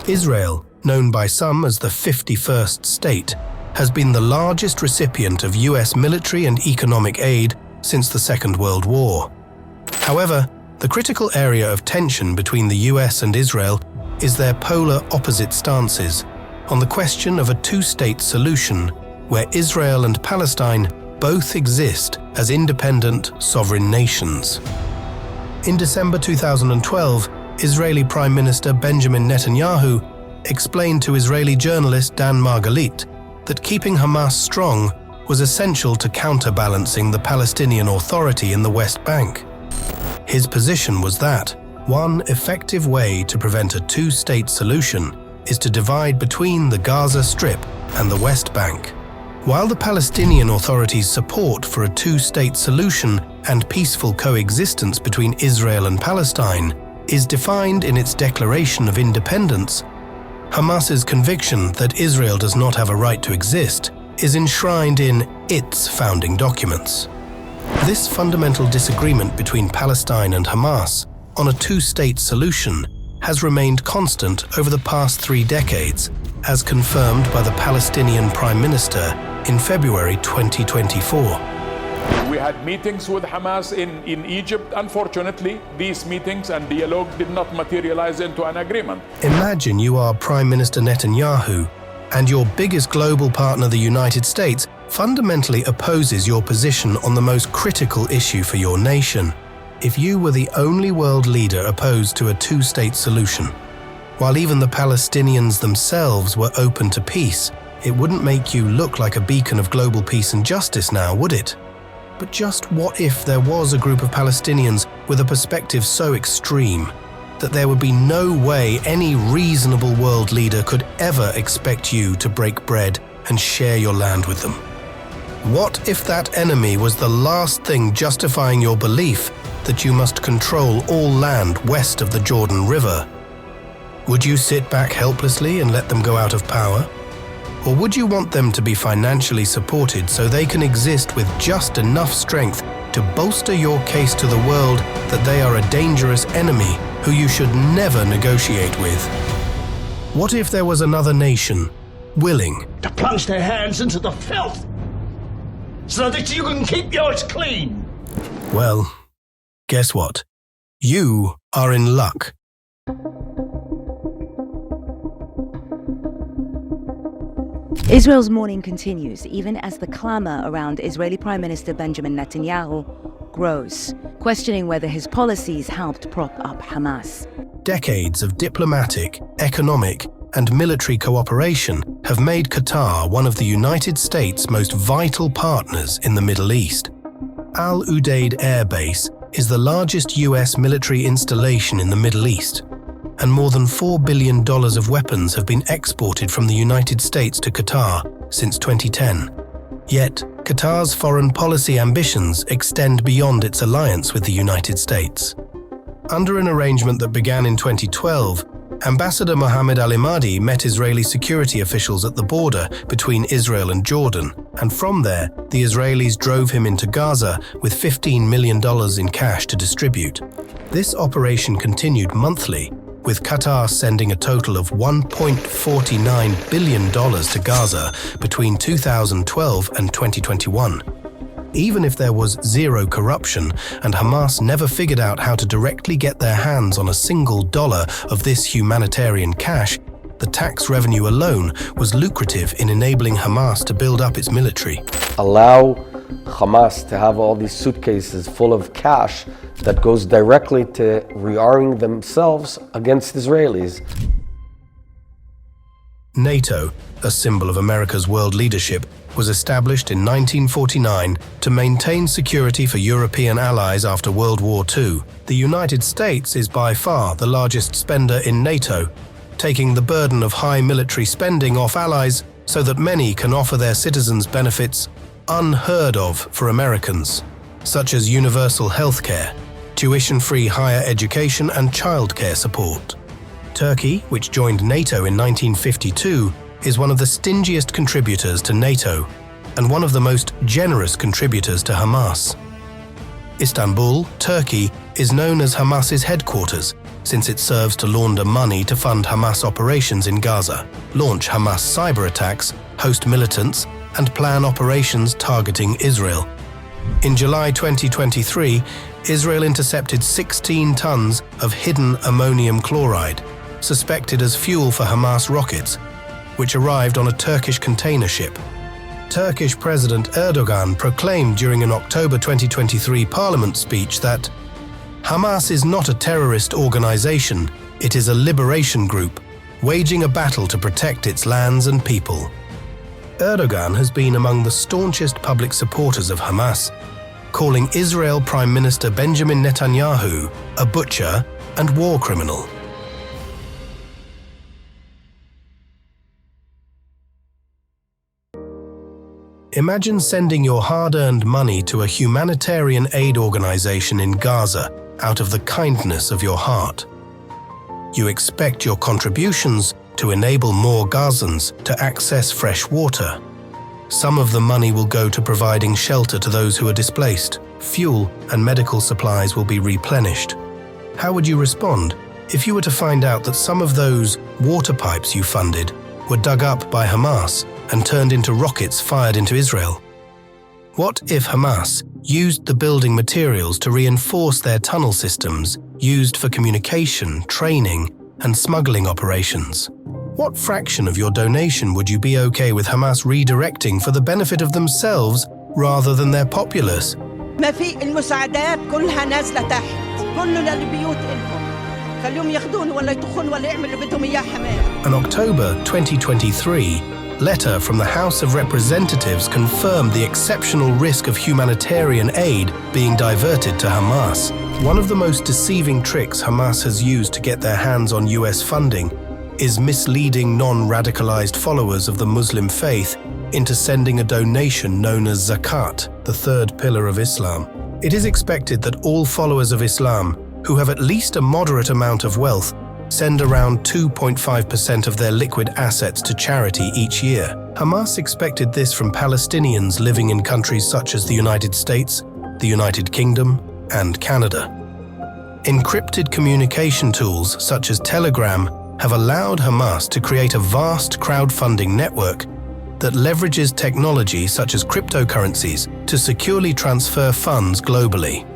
Israel, known by some as the 51st state, has been the largest recipient of US military and economic aid since the Second World War. However, the critical area of tension between the US and Israel is their polar opposite stances on the question of a two-state solution where Israel and Palestine both exist as independent sovereign nations. In December 2012, Israeli Prime Minister Benjamin Netanyahu explained to Israeli journalist Dan Margalit that keeping Hamas strong was essential to counterbalancing the Palestinian Authority in the West Bank. His position was that one effective way to prevent a two-state solution is to divide between the Gaza Strip and the West Bank. While the Palestinian Authority's support for a two-state solution and peaceful coexistence between Israel and Palestine is defined in its declaration of independence, Hamas's conviction that Israel does not have a right to exist is enshrined in its founding documents. This fundamental disagreement between Palestine and Hamas on a two-state solution has remained constant over the past 3 decades, as confirmed by the Palestinian Prime Minister in February 2024. We had meetings with Hamas in Egypt. Unfortunately, these meetings and dialogue did not materialize into an agreement. Imagine you are Prime Minister Netanyahu, and your biggest global partner, the United States, fundamentally opposes your position on the most critical issue for your nation. If you were the only world leader opposed to a two-state solution, while even the Palestinians themselves were open to peace, it wouldn't make you look like a beacon of global peace and justice now, would it? But just what if there was a group of Palestinians with a perspective so extreme that there would be no way any reasonable world leader could ever expect you to break bread and share your land with them? What if that enemy was the last thing justifying your belief that you must control all land west of the Jordan River? Would you sit back helplessly and let them go out of power? Or would you want them to be financially supported so they can exist with just enough strength to bolster your case to the world that they are a dangerous enemy who you should never negotiate with? What if there was another nation willing to plunge their hands into the filth so that you can keep yours clean? Well, guess what? You are in luck. Israel's mourning continues, even as the clamor around Israeli Prime Minister Benjamin Netanyahu grows, questioning whether his policies helped prop up Hamas. Decades of diplomatic, economic, and military cooperation have made Qatar one of the United States' most vital partners in the Middle East. Al Udeid Air Base is the largest US military installation in the Middle East, and more than $4 billion of weapons have been exported from the United States to Qatar since 2010. Yet, Qatar's foreign policy ambitions extend beyond its alliance with the United States. Under an arrangement that began in 2012, Ambassador Mohammed Al-Imadi met Israeli security officials at the border between Israel and Jordan, and from there, the Israelis drove him into Gaza with $15 million in cash to distribute. This operation continued monthly, with Qatar sending a total of $1.49 billion to Gaza between 2012 and 2021. Even if there was zero corruption and Hamas never figured out how to directly get their hands on a single dollar of this humanitarian cash, the tax revenue alone was lucrative in enabling Hamas to build up its military. Allow Hamas to have all these suitcases full of cash that goes directly to rearming themselves against Israelis. NATO, a symbol of America's world leadership, was established in 1949 to maintain security for European allies after World War II. The United States is by far the largest spender in NATO, taking the burden of high military spending off allies so that many can offer their citizens benefits unheard of for Americans, such as universal health care, tuition-free higher education and childcare support. Turkey, which joined NATO in 1952, is one of the stingiest contributors to NATO and one of the most generous contributors to Hamas. Istanbul, Turkey, is known as Hamas's headquarters, since it serves to launder money to fund Hamas operations in Gaza, launch Hamas cyber attacks, host militants, and plan operations targeting Israel. In July 2023, Israel intercepted 16 tons of hidden ammonium chloride, suspected as fuel for Hamas rockets, which arrived on a Turkish container ship. Turkish President Erdogan proclaimed during an October 2023 parliament speech that Hamas is not a terrorist organization, it is a liberation group, waging a battle to protect its lands and people. Erdogan has been among the staunchest public supporters of Hamas, calling Israel Prime Minister Benjamin Netanyahu a butcher and war criminal. Imagine sending your hard-earned money to a humanitarian aid organization in Gaza out of the kindness of your heart. You expect your contributions to enable more Gazans to access fresh water. Some of the money will go to providing shelter to those who are displaced. Fuel and medical supplies will be replenished. How would you respond if you were to find out that some of those water pipes you funded were dug up by Hamas and turned into rockets fired into Israel? What if Hamas used the building materials to reinforce their tunnel systems used for communication, training, and smuggling operations? What fraction of your donation would you be okay with Hamas redirecting for the benefit of themselves rather than their populace? ما في المساعدات كلها نازلة تحت، كله للبيوت إلهم، خليهم ياخدون ولا يطخون ولا يعملوا اللي بدهم إياه حماس. An October 2023 letter from the House of Representatives confirmed the exceptional risk of humanitarian aid being diverted to Hamas. One of the most deceiving tricks Hamas has used to get their hands on US funding is misleading non-radicalized followers of the Muslim faith into sending a donation known as zakat, the third pillar of Islam. It is expected that all followers of Islam who have at least a moderate amount of wealth send around 2.5% of their liquid assets to charity each year. Hamas expected this from Palestinians living in countries such as the United States, the United Kingdom, and Canada. Encrypted communication tools such as Telegram have allowed Hamas to create a vast crowdfunding network that leverages technology such as cryptocurrencies to securely transfer funds globally.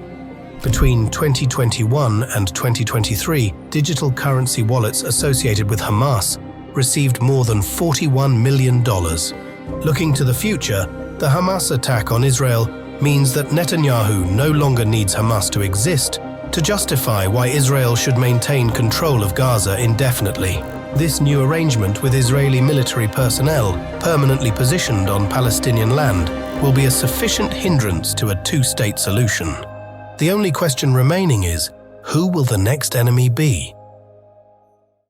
Between 2021 and 2023, digital currency wallets associated with Hamas received more than $41 million. Looking to the future, the Hamas attack on Israel means that Netanyahu no longer needs Hamas to exist to justify why Israel should maintain control of Gaza indefinitely. This new arrangement with Israeli military personnel permanently positioned on Palestinian land will be a sufficient hindrance to a two-state solution. The only question remaining is, who will the next enemy be?